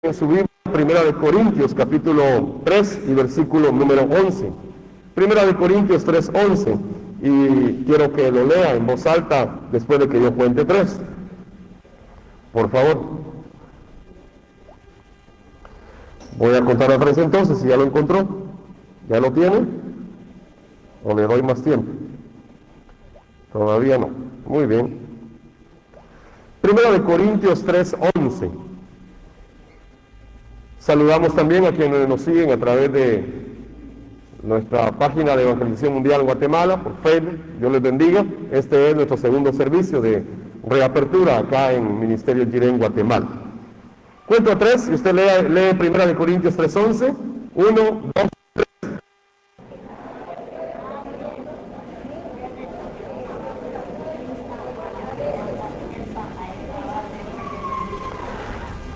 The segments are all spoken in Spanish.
en su Biblia, Primera de Corintios, capítulo 3 y versículo número 11. Primera de Corintios 3, 11. Y quiero que lo lea en voz alta después de que yo cuente 3. Por favor. Voy a contar a 3 entonces, si ya lo encontró. ¿Ya lo tiene? ¿O le doy más tiempo? Todavía no. Muy bien. Primera de Corintios 3, 11. Saludamos también a quienes nos siguen a través de nuestra página de Evangelización Mundial Guatemala, por Facebook. Dios les bendiga. Este es nuestro segundo servicio de reapertura acá en Ministerio Jiré en Guatemala. Cuento a 3 y usted lee Primera de Corintios 3, 11. 1, 2, 3.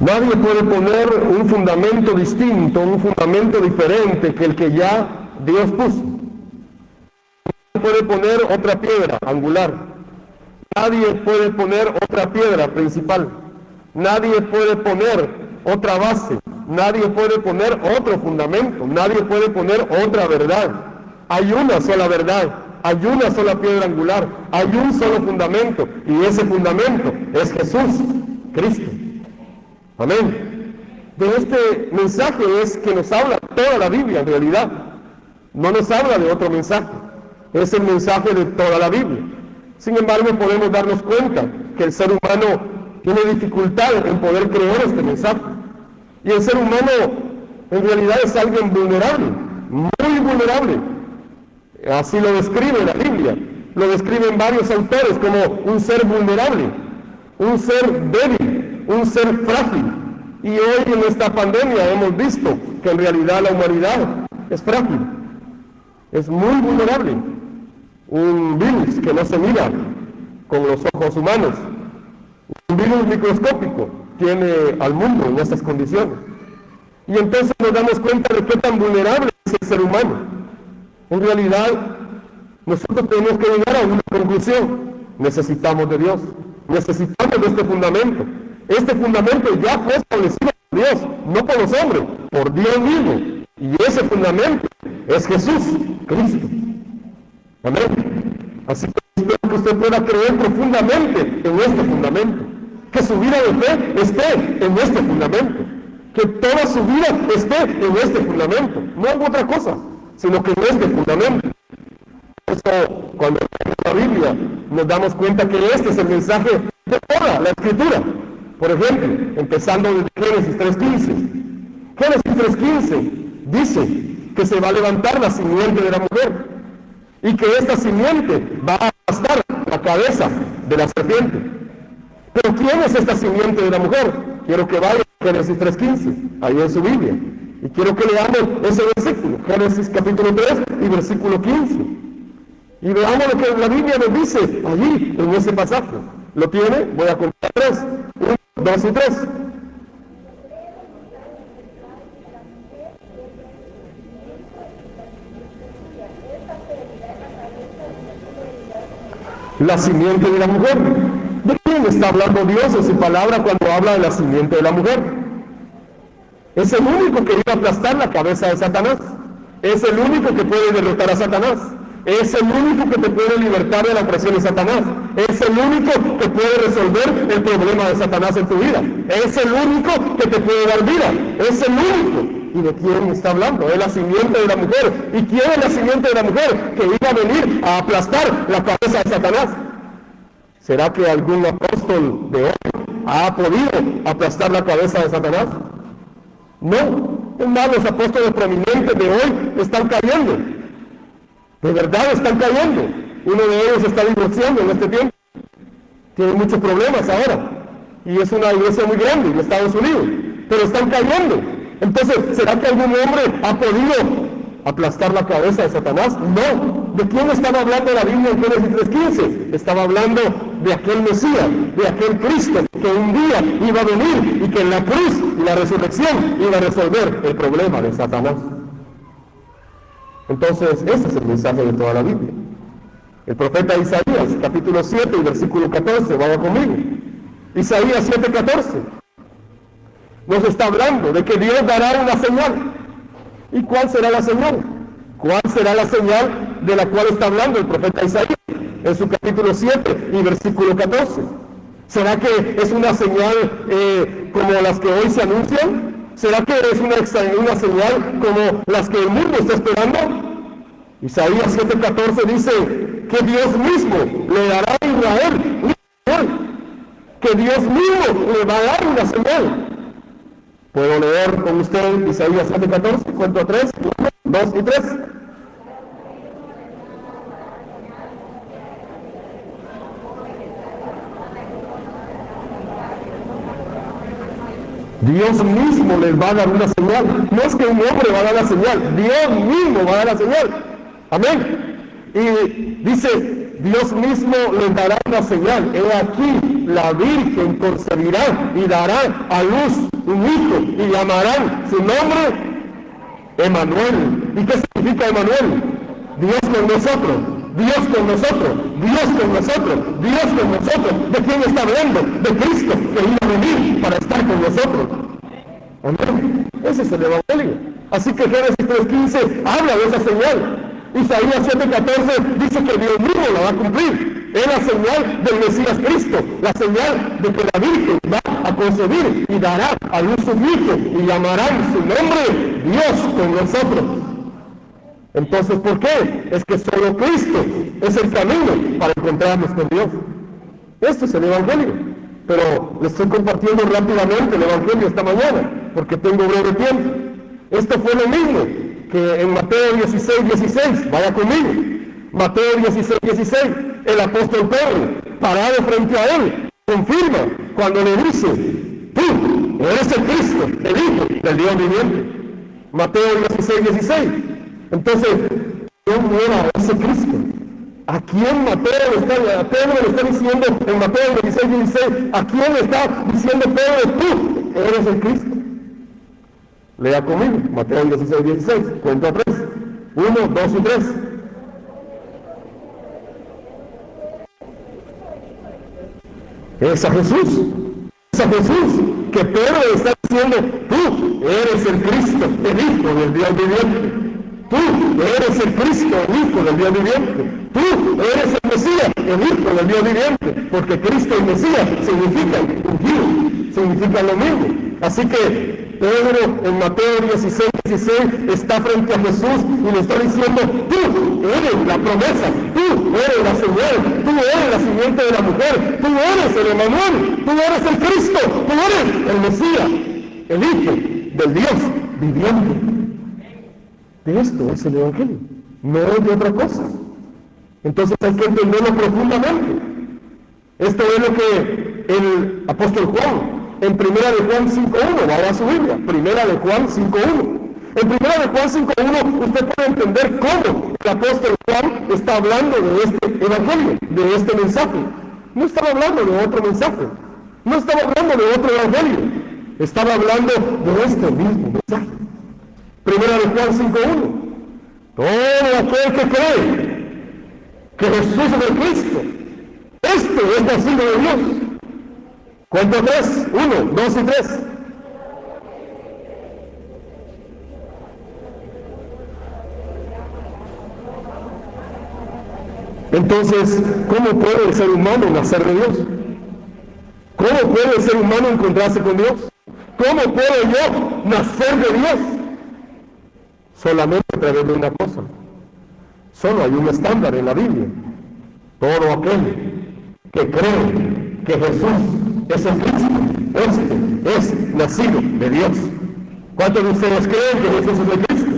Nadie puede poner un fundamento distinto, un fundamento diferente que el que ya Dios puso. Nadie puede poner otra piedra angular. Nadie puede poner otra piedra principal. Nadie puede poner otra base. Nadie puede poner otro fundamento. Nadie puede poner otra verdad. Hay una sola verdad. Hay una sola piedra angular. Hay un solo fundamento. Y ese fundamento es Jesús, Cristo. Amén. De este mensaje es que nos habla toda la Biblia en realidad. No nos habla de otro mensaje. Es el mensaje de toda la Biblia. Sin embargo, podemos darnos cuenta que el ser humano tiene dificultad en poder creer este mensaje. Y el ser humano en realidad es alguien vulnerable, muy vulnerable. Así lo describe la Biblia. Lo describen varios autores como un ser vulnerable, un ser débil, un ser frágil. Y hoy en esta pandemia hemos visto que en realidad la humanidad es frágil, es muy vulnerable. Un virus que no se mira con los ojos humanos, un virus microscópico, tiene al mundo en estas condiciones. Y entonces nos damos cuenta de qué tan vulnerable es el ser humano. En realidad, nosotros tenemos que llegar a una conclusión. Necesitamos de Dios, necesitamos de este fundamento. Este fundamento ya fue establecido por Dios, no por los hombres, por Dios mismo. Y ese fundamento es Jesús, Cristo. Amén. Así que espero que usted pueda creer profundamente en este fundamento. Que su vida de fe esté en este fundamento. Que toda su vida esté en este fundamento. No en otra cosa, sino que en este fundamento. Por eso, cuando leemos la Biblia, nos damos cuenta que este es el mensaje de toda la Escritura. Por ejemplo, empezando desde Génesis 3:15. Génesis 3:15 dice que se va a levantar la simiente de la mujer y que esta simiente va a aplastar la cabeza de la serpiente. Pero ¿quién es esta simiente de la mujer? Quiero que vaya a Génesis 3:15, ahí en su Biblia. Y quiero que leamos ese versículo, Génesis capítulo 3 y versículo 15. Y veamos lo que la Biblia nos dice allí, en ese pasaje. ¿Lo tiene? Voy a contar 3. 1, 2 y 3. La simiente de la mujer. ¿De quién está hablando Dios en su palabra cuando habla de la simiente de la mujer? Es el único que iba a aplastar la cabeza de Satanás. Es el único que puede derrotar a Satanás. Es el único que te puede libertar de la opresión de Satanás. Es el único que puede resolver el problema de Satanás en tu vida. Es el único que te puede dar vida. Es el único. ¿Y de quién está hablando? Es la simiente de la mujer. ¿Y quién es la simiente de la mujer que iba a venir a aplastar la cabeza de Satanás? ¿Será que algún apóstol de hoy ha podido aplastar la cabeza de Satanás? No. Es más, los apóstoles prominentes de hoy están cayendo. De verdad están cayendo. Uno de ellos se está divorciando en este tiempo. Tiene muchos problemas ahora. Y es una iglesia muy grande en Estados Unidos. Pero están cayendo. Entonces, ¿será que algún hombre ha podido aplastar la cabeza de Satanás? No. ¿De quién estaba hablando la Biblia en Génesis 3:15? Estaba hablando de aquel Mesías, de aquel Cristo que un día iba a venir y que en la cruz y la resurrección iba a resolver el problema de Satanás. Entonces, ese es el mensaje de toda la Biblia. El profeta Isaías, capítulo 7 y versículo 14, vaya conmigo. Isaías 7:14. Nos está hablando de que Dios dará una señal. ¿Y cuál será la señal? ¿Cuál será la señal de la cual está hablando el profeta Isaías en su capítulo 7 y versículo 14? ¿Será que es una señal como las que hoy se anuncian? ¿Será que es una señal como las que el mundo está esperando? Isaías 7:14 dice que Dios mismo le dará a Israel una señal. Que Dios mismo le va a dar una señal. ¿Puedo leer con usted Isaías 7:14? Cuento a 3, 1, 2 y 3. Dios mismo les va a dar una señal. No es que un hombre va a dar la señal, Dios mismo va a dar la señal. Amén. Y dice, Dios mismo les dará una señal. He aquí, la Virgen concebirá y dará a luz un hijo y llamarán su nombre Emanuel. ¿Y qué significa Emanuel? Dios con nosotros. Dios con nosotros, Dios con nosotros, Dios con nosotros. ¿De quién está hablando? De Cristo, que iba a venir para estar con nosotros. Amén. Ese es el Evangelio. Así que Génesis 3:15 habla de esa señal. Isaías 7:14 dice que Dios mismo la va a cumplir. Es la señal del Mesías Cristo, la señal de que la Virgen va a concebir y dará a luz un hijo y llamarán su nombre Dios con nosotros. Entonces, ¿por qué? Es que solo Cristo es el camino para encontrarnos con Dios. Esto es el Evangelio. Pero les estoy compartiendo rápidamente el Evangelio esta mañana, porque tengo breve tiempo. Esto fue lo mismo que en Mateo 16:16. Vaya conmigo. Mateo 16:16. El apóstol Pedro, parado frente a él, confirma cuando le dice, tú eres el Cristo, el Hijo del Dios viviente. Mateo 16:16. Entonces, ¿quién era ese Cristo? ¿A quién Pedro le está diciendo en Mateo 16:16? ¿A quién le está diciendo Pedro? Tú eres el Cristo. Lea conmigo, Mateo 16:16, cuento a 3, 1, 2 y 3. Es a Jesús. Es a Jesús que Pedro le está diciendo, tú eres el Cristo, el Hijo del Dios viviente. Tú eres el Cristo, el Hijo del Dios viviente. Tú eres el Mesías, el Hijo del Dios viviente. Porque Cristo y Mesías significan ungido, significan lo mismo. Así que Pedro en Mateo 16:16 está frente a Jesús y le está diciendo, tú eres la promesa, tú eres la señal, tú eres la simiente de la mujer, tú eres el Emanuel, tú eres el Cristo, tú eres el Mesías, el Hijo del Dios viviente. De esto es el Evangelio, no es de otra cosa. Entonces hay que entenderlo profundamente. Esto es lo que el apóstol Juan, en 1 de Juan 5:1, va a su Biblia, 1 de Juan 5:1. En 1 de Juan 5:1 usted puede entender cómo el apóstol Juan está hablando de este Evangelio, de este mensaje. No estaba hablando de otro mensaje, no estaba hablando de otro Evangelio, estaba hablando de este mismo mensaje. 1 de Juan 5:1. Todo aquel que cree que Jesús es el Cristo, este es nacido de Dios. Cuento 3, 1, 2 y 3. Entonces, ¿cómo puede el ser humano nacer de Dios? ¿Cómo puede el ser humano encontrarse con Dios? ¿Cómo puedo yo nacer de Dios? Solamente a través de una cosa. Solo hay un estándar en la Biblia. Todo aquel que cree que Jesús es el Cristo, este es nacido de Dios. ¿Cuántos de ustedes creen que Jesús es el Cristo?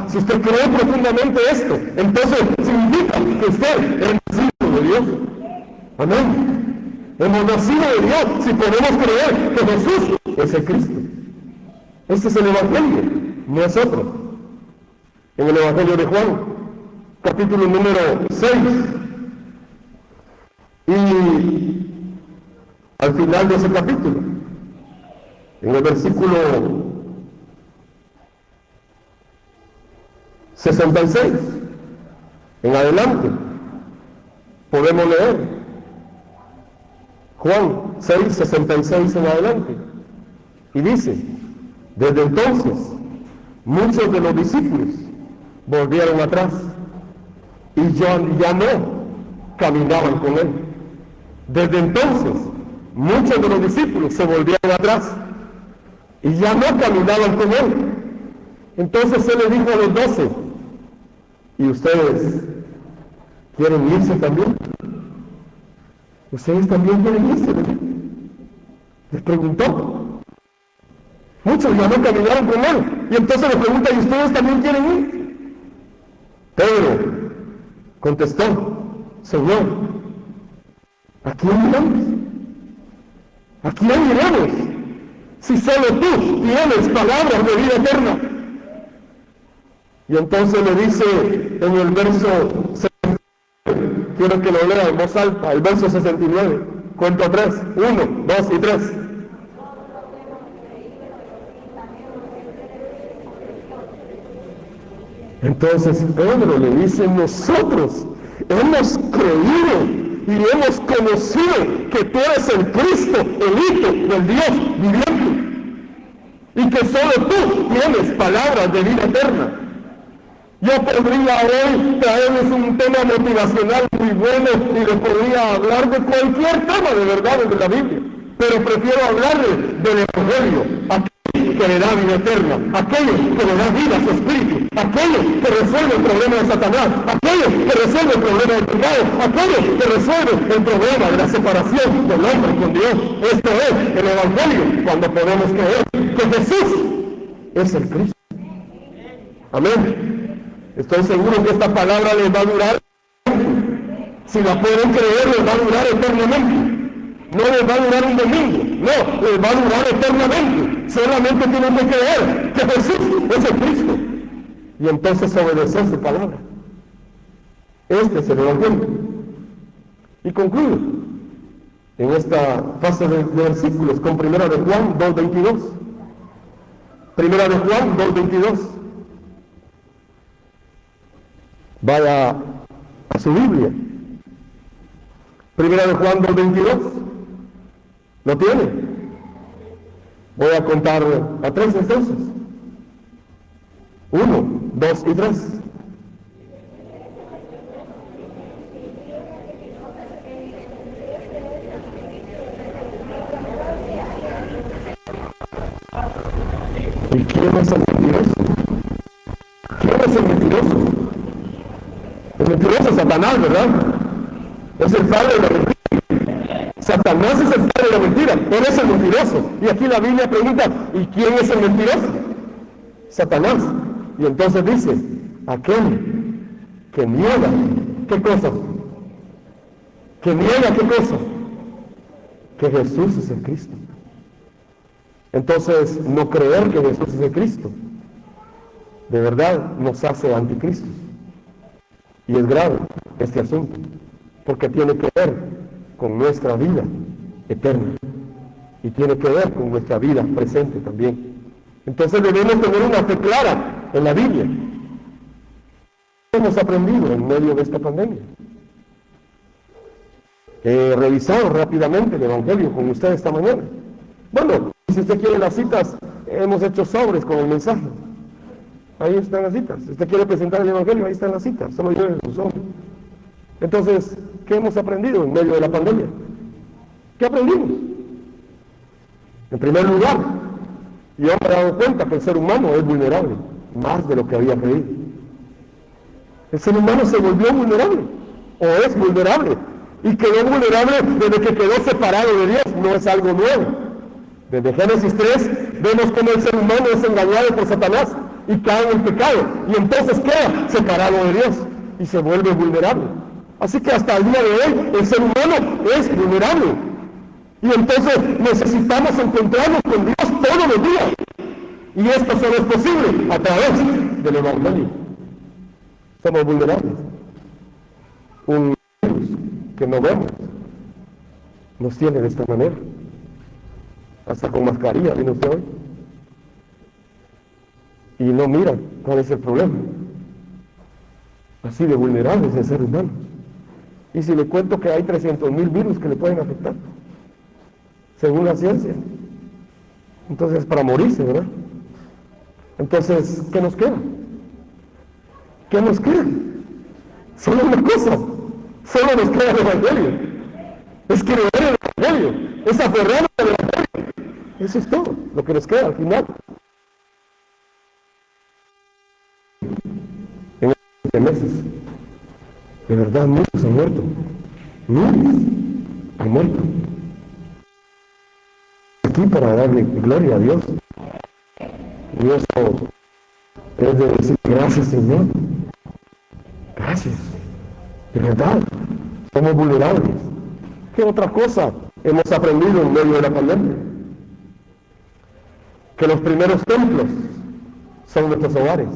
Si usted cree profundamente esto, entonces significa que usted es nacido de Dios. Amén. Hemos nacido de Dios si podemos creer que Jesús es el Cristo. Este es el Evangelio, no es otro. En el Evangelio de Juan, capítulo número 6, y al final de ese capítulo, en el versículo 66, en adelante, podemos leer Juan 6, 66 en adelante. Y dice, desde entonces, muchos de los discípulos volvieron atrás y ya no caminaban con él. Desde entonces, muchos de los discípulos se volvieron atrás y ya no caminaban con él. Entonces él le dijo a los 12, ¿y ustedes quieren irse también? ¿Ustedes también quieren irse? Les preguntó. Muchos ya no caminaron con él. Y entonces le pregunta, ¿y ustedes también quieren ir? Pedro contestó, Señor, ¿a quién miramos? ¿A quién miramos? Si solo tú tienes palabras de vida eterna. Y entonces le dice en el verso 69, quiero que lo lea en voz alta, el verso 69, cuento 3, 1, 2 y 3. Entonces Pedro le dice, nosotros hemos creído y hemos conocido que tú eres el Cristo, el Hijo del Dios viviente, y que solo tú tienes palabras de vida eterna. Yo podría hoy traerles un tema motivacional muy bueno y les podría hablar de cualquier tema de verdad de la Biblia, pero prefiero hablarles del Evangelio, aquello que le da vida eterna, aquello que le da vida a su espíritu, aquello que resuelve el problema de Satanás, aquello que resuelve el problema del pecado, aquello que resuelve el problema de la separación del hombre con Dios. Esto es el Evangelio, cuando podemos creer que Jesús es el Cristo. Amén. Estoy seguro que esta palabra les va a durar. Si la pueden creer, les va a durar eternamente. No les va a durar un domingo, no, les va a durar eternamente. Solamente tienen que creer que Jesús es el Cristo. Y entonces obedecer su palabra. Este es el Evangelio. Y concluyo en esta fase de versículos con 1 de Juan 2:22. 1 de Juan 2:22. Vaya a su Biblia. 1 de Juan 2:22. ¿Lo tiene? Voy a contar a 3 entonces. 1, 2 y 3. ¿Y quién es el mentiroso? ¿Quién es el mentiroso? El mentiroso es Satanás, ¿verdad? Es el padre de la mentira. Satanás es el padre de la mentira. Él es el mentiroso. Y aquí la Biblia pregunta, ¿y quién es el mentiroso? Satanás. Y entonces dice, aquel que niega, ¿qué cosa? Que niega, ¿qué cosa? Que Jesús es el Cristo. Entonces, no creer que Jesús es el Cristo, de verdad nos hace anticristos. Y es grave este asunto, porque tiene que ver con nuestra vida eterna y tiene que ver con nuestra vida presente también. Entonces debemos tener una fe clara en la Biblia. ¿Qué hemos aprendido en medio de esta pandemia? He revisado rápidamente el Evangelio con usted esta mañana. Bueno, si usted quiere las citas, hemos hecho sobres con el mensaje. Ahí están las citas. Si usted quiere presentar el Evangelio, ahí están las citas. Solo lleve su sobre. Entonces, ¿qué hemos aprendido en medio de la pandemia? ¿Qué aprendimos? En primer lugar, yo me he dado cuenta que el ser humano es vulnerable, más de lo que había creído. El ser humano se volvió vulnerable, o es vulnerable, y quedó vulnerable desde que quedó separado de Dios. No es algo nuevo. Desde Génesis 3 vemos cómo el ser humano es engañado por Satanás y cae en el pecado, y entonces queda separado de Dios y se vuelve vulnerable. Así que hasta el día de hoy el ser humano es vulnerable, y entonces necesitamos encontrarnos con Dios todos los días, y esto solo es posible a través del Evangelio. Somos vulnerables. Un virus que no vemos nos tiene de esta manera. Hasta con mascarilla viene usted hoy. Y no mira cuál es el problema. Así de vulnerable es el ser humano. Y si le cuento que hay 300,000 virus que le pueden afectar, según la ciencia. Entonces, para morirse, ¿verdad? Entonces, ¿qué nos queda? ¿Qué nos queda? Solo una cosa. Solo nos queda el Evangelio. Es creer en el Evangelio. Es aferrarnos al Evangelio. Eso es todo lo que nos queda al final. En estos meses, de verdad, muchos han muerto. Muchos han muerto. Aquí para darle gloria a Dios. Y eso es de decir gracias, Señor. Gracias. De verdad, somos vulnerables. ¿Qué otra cosa hemos aprendido en medio de la pandemia? Que los primeros templos son nuestros hogares.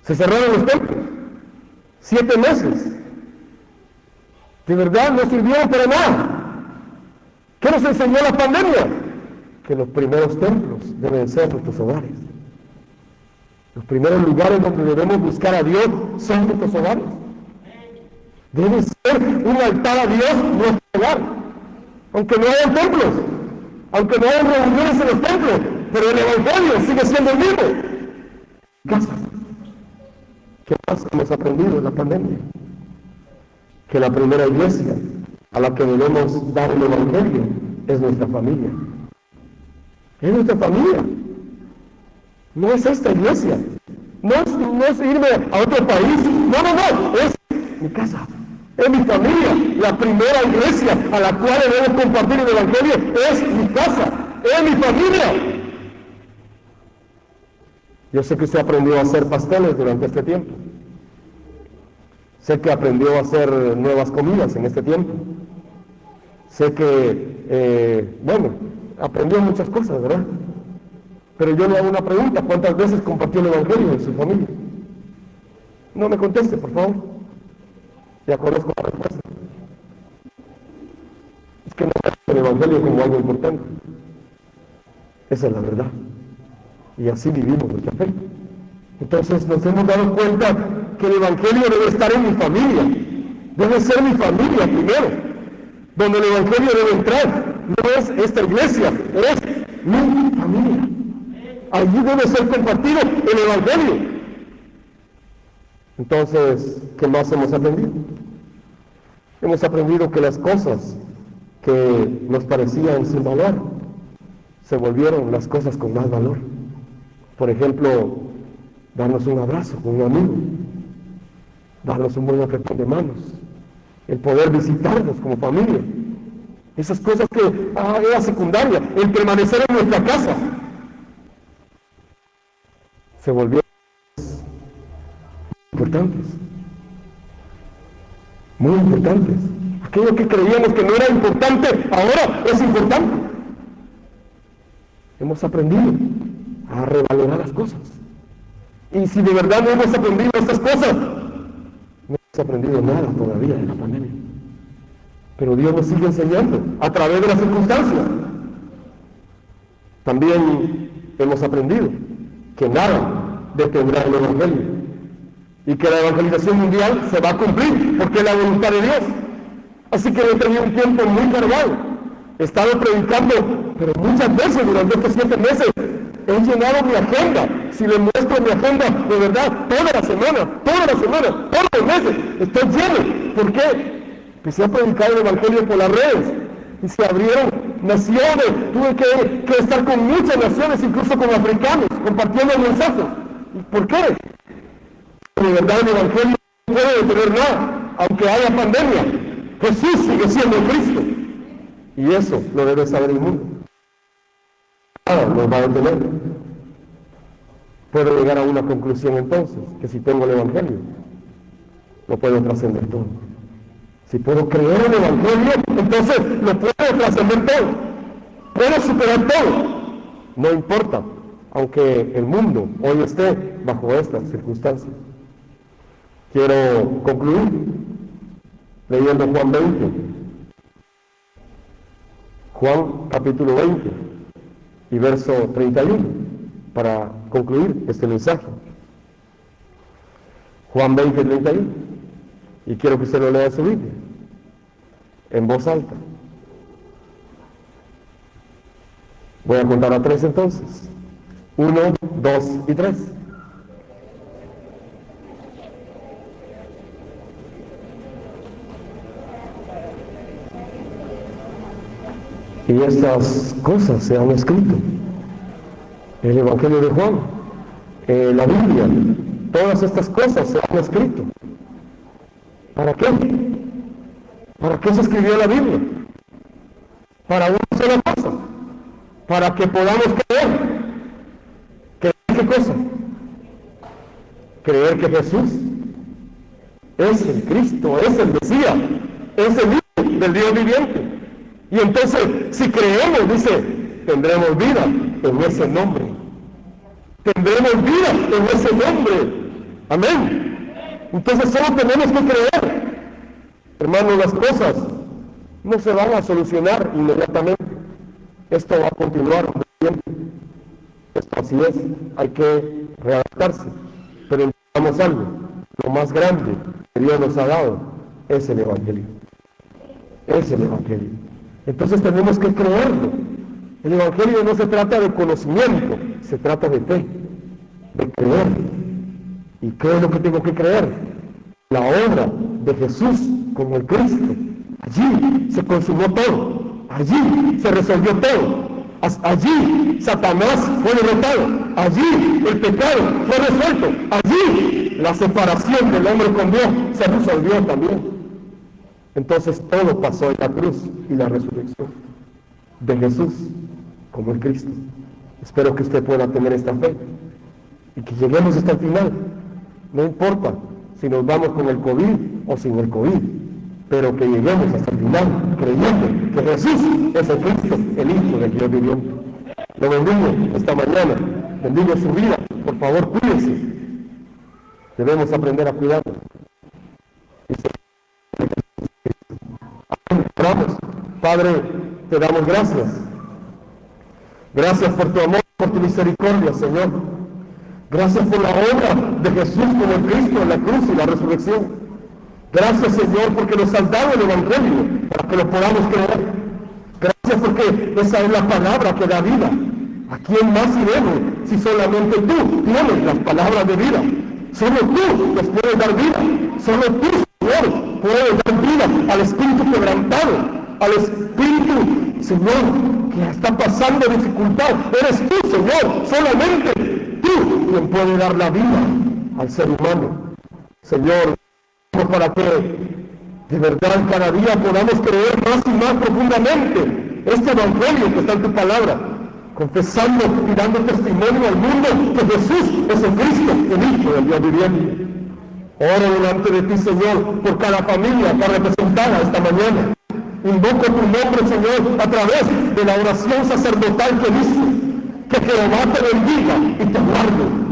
Se cerraron los templos. 7 meses. De verdad no sirvieron para nada. ¿Qué nos enseñó la pandemia? Que los primeros templos deben ser nuestros hogares. Los primeros lugares donde debemos buscar a Dios son nuestros hogares. Debe ser un altar a Dios nuestro hogar. Aunque no hayan templos, aunque no hayan reuniones en los templos, pero el Evangelio sigue siendo el mismo. Casa. ¿Qué más hemos aprendido en la pandemia? Que la primera iglesia a la que debemos dar el Evangelio es nuestra familia. Es nuestra familia. No es esta iglesia. No es irme a otro país. No. Es mi casa. Es mi familia. La primera iglesia a la cual debemos compartir el Evangelio es mi casa. Es mi familia. Yo sé que usted aprendió a hacer pasteles durante este tiempo. Sé que aprendió a hacer nuevas comidas en este tiempo. Sé que, aprendió muchas cosas, ¿verdad? Pero yo le hago una pregunta: ¿cuántas veces compartió el Evangelio en su familia? No me conteste, por favor. Ya conozco la respuesta. Es que no veo el Evangelio como algo importante. Esa es la verdad. Y así vivimos nuestra fe. Entonces nos hemos dado cuenta que el Evangelio debe estar en mi familia. Debe ser mi familia primero. Donde el Evangelio debe entrar. No es esta iglesia, es mi familia. Allí debe ser compartido el Evangelio. Entonces, ¿qué más hemos aprendido? Hemos aprendido que las cosas que nos parecían sin valor se volvieron las cosas con más valor. Por ejemplo, darnos un abrazo con un amigo, darnos un buen apretón de manos, el poder visitarnos como familia. Esas cosas que era secundaria, el permanecer en nuestra casa, se volvieron importantes, muy importantes. Aquello que creíamos que no era importante, ahora es importante. Hemos aprendido a revalorar las cosas. Y si de verdad no hemos aprendido estas cosas, no hemos aprendido nada todavía de la pandemia. Pero Dios nos sigue enseñando a través de las circunstancias. También hemos aprendido que nada detendrá el Evangelio y que la evangelización mundial se va a cumplir porque es la voluntad de Dios. Así que he tenido un tiempo muy cargado. He estado predicando, pero muchas veces durante estos 7 meses he llenado mi agenda. Si le muestro mi agenda, de verdad, toda la semana, todos los meses, estoy lleno. ¿Por qué? Empecé a predicar el Evangelio por las redes y se abrieron naciones. Tuve que estar con muchas naciones, incluso con africanos, compartiendo el mensaje. ¿Por qué? De verdad el Evangelio no puede detener nada, aunque haya pandemia. Jesús sigue siendo Cristo. Y eso lo debe saber el mundo. Nada nos va a detener. Puedo llegar a una conclusión entonces, que si tengo el Evangelio, lo puedo trascender todo. Si puedo creer en el Evangelio, entonces lo puedo trascender todo. Puedo superar todo. No importa, aunque el mundo hoy esté bajo estas circunstancias. Quiero concluir leyendo Juan 20. Juan capítulo 20 y verso 31 para concluir este mensaje. Juan 20, 31. Y quiero que usted lo lea en su Biblia, en voz alta. Voy a contar a 3 entonces. 1, 2 y 3. Y estas cosas se han escrito. El Evangelio de Juan, la Biblia, todas estas cosas se han escrito. ¿Para qué? ¿Para qué se escribió la Biblia? Para una sola cosa, para que podamos creer. ¿Creer qué cosa? Creer que Jesús es el Cristo, es el Mesías, es el Hijo del Dios viviente. Y entonces, si creemos, dice, tendremos vida en ese nombre. Tendremos vida en ese nombre. Amén. Entonces solo tenemos que creer. Hermanos, las cosas no se van a solucionar inmediatamente. Esto va a continuar un tiempo. Esto así es. Hay que readaptarse. Pero entendamos algo. Lo más grande que Dios nos ha dado es el Evangelio. Es el Evangelio. Entonces tenemos que creerlo. El Evangelio no se trata de conocimiento, se trata de fe, de creer. ¿Y qué es lo que tengo que creer? La obra de Jesús como el Cristo. Allí se consumó todo, allí se resolvió todo, allí Satanás fue derrotado, allí el pecado fue resuelto, allí la separación del hombre con Dios se resolvió también. Entonces todo pasó en la cruz y la resurrección de Jesús como el Cristo. Espero que usted pueda tener esta fe y que lleguemos hasta el final. No importa si nos vamos con el COVID o sin el COVID, pero que lleguemos hasta el final creyendo que Jesús es el Cristo, el Hijo del Dios viviente. Lo bendigo esta mañana, bendigo su vida. Por favor, cuídense. Debemos aprender a cuidarnos. Padre, te damos gracias. Gracias por tu amor, por tu misericordia, Señor. Gracias por la obra de Jesús como el Cristo en la cruz y la resurrección. Gracias, Señor, porque nos has dado el Evangelio para que lo podamos creer. Gracias porque esa es la palabra que da vida. ¿A quién más iremos si solamente tú tienes las palabras de vida? Solo tú nos puedes dar vida. Solo tú, Señor, puedes dar vida al espíritu quebrantado, al espíritu, Señor, que está pasando dificultad. Eres tú, Señor, solamente tú quien puede dar la vida al ser humano. Señor, para que de verdad cada día podamos creer más y más profundamente este Evangelio que está en tu palabra, confesando y dando testimonio al mundo que Jesús es el Cristo, el Hijo del Dios viviente. Oro delante de ti, Señor, por cada familia que está representada esta mañana. Invoco tu nombre, Señor, a través de la oración sacerdotal que dice: que Jehová te bendiga y te guarde.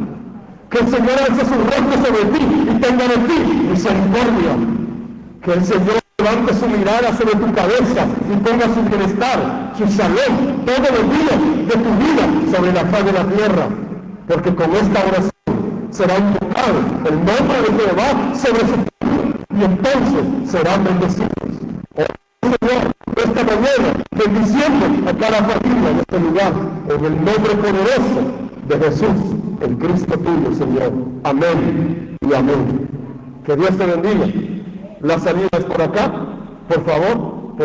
Que el Señor alce su rostro sobre ti y tenga de ti misericordia. Que el Señor levante su mirada sobre tu cabeza y ponga su bienestar, su shalom, todos los días de tu vida sobre la faz de la tierra. Porque con esta oración será invocado el nombre de Jehová sobre su pueblo y entonces serán bendecidos. Señor, esta mañana, bendiciendo a cada familia en este lugar, en el nombre poderoso de Jesús, el Cristo tuyo, Señor. Amén y amén. Que Dios te bendiga. La salida es por acá. Por favor,